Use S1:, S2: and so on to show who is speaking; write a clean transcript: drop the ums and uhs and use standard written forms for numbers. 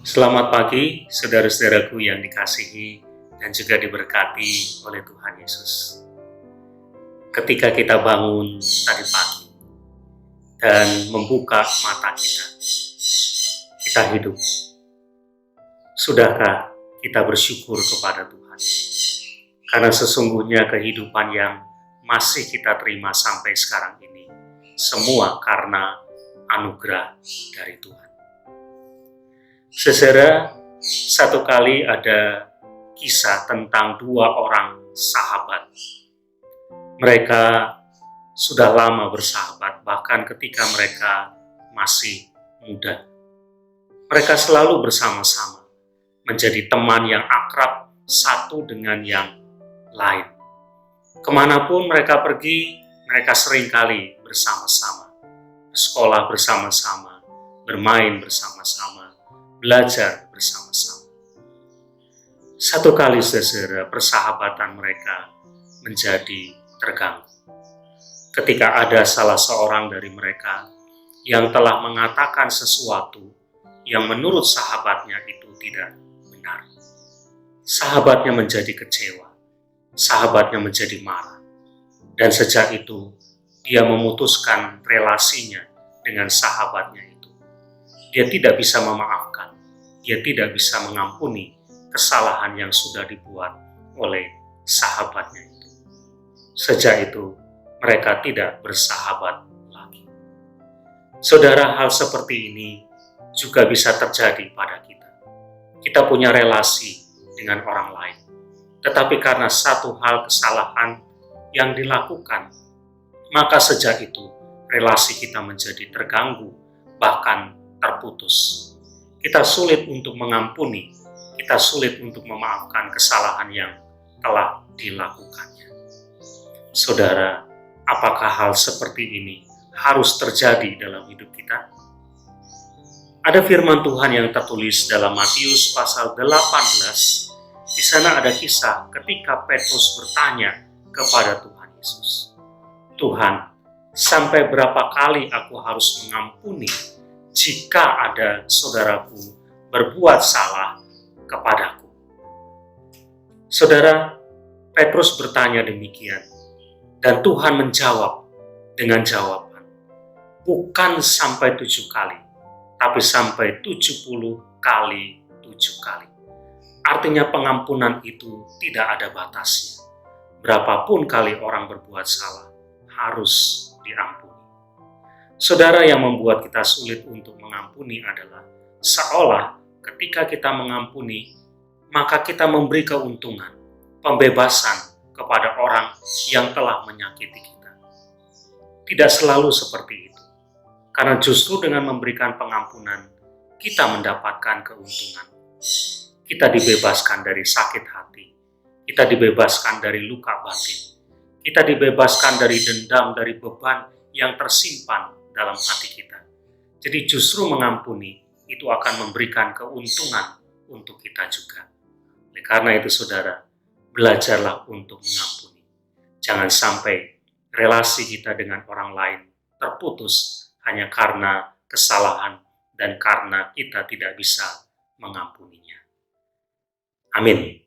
S1: Selamat pagi, saudara-saudaraku yang dikasihi dan juga diberkati oleh Tuhan Yesus. Ketika kita bangun tadi pagi dan membuka mata kita, kita hidup. Sudahkah kita bersyukur kepada Tuhan? Karena sesungguhnya kehidupan yang masih kita terima sampai sekarang ini, semua karena anugerah dari Tuhan. Saudara, satu kali ada kisah tentang dua orang sahabat. Mereka sudah lama bersahabat, bahkan ketika mereka masih muda. Mereka selalu bersama-sama, menjadi teman yang akrab satu dengan yang lain. Kemanapun mereka pergi, mereka seringkali bersama-sama. Sekolah bersama-sama, bermain bersama-sama, belajar bersama-sama. Satu kali saudara, persahabatan mereka menjadi terganggu. Ketika ada salah seorang dari mereka yang telah mengatakan sesuatu yang menurut sahabatnya itu tidak benar. Sahabatnya menjadi kecewa, sahabatnya menjadi marah. Dan sejak itu, dia memutuskan relasinya dengan sahabatnya itu. Dia tidak bisa memaafkan, dia tidak bisa mengampuni kesalahan yang sudah dibuat oleh sahabatnya itu. Sejak itu, mereka tidak bersahabat lagi. Saudara, hal seperti ini juga bisa terjadi pada kita. Kita punya relasi dengan orang lain, tetapi karena satu hal kesalahan yang dilakukan, maka sejak itu relasi kita menjadi terganggu, bahkan terputus. Kita sulit untuk mengampuni, kita sulit untuk memaafkan kesalahan yang telah dilakukannya. Saudara, apakah hal seperti ini harus terjadi dalam hidup kita? Ada firman Tuhan yang tertulis dalam Matius pasal 18. Di sana ada kisah ketika Petrus bertanya kepada Tuhan Yesus, "Tuhan, sampai berapa kali aku harus mengampuni jika ada saudaraku berbuat salah kepadaku?" Saudara, Petrus bertanya demikian, dan Tuhan menjawab dengan jawaban, bukan sampai 7 kali, tapi sampai 70 kali 7 kali. Artinya pengampunan itu tidak ada batasnya. Berapapun kali orang berbuat salah, harus diampuni. Saudara, yang membuat kita sulit untuk mengampuni adalah seolah ketika kita mengampuni, maka kita memberi keuntungan, pembebasan kepada orang yang telah menyakiti kita. Tidak selalu seperti itu. Karena justru dengan memberikan pengampunan, kita mendapatkan keuntungan. Kita dibebaskan dari sakit hati. Kita dibebaskan dari luka batin. Kita dibebaskan dari dendam, dari beban yang tersimpan dalam hati kita. Jadi justru mengampuni itu akan memberikan keuntungan untuk kita juga. Oleh karena itu saudara, belajarlah untuk mengampuni. Jangan sampai relasi kita dengan orang lain terputus hanya karena kesalahan dan karena kita tidak bisa mengampuninya. Amin.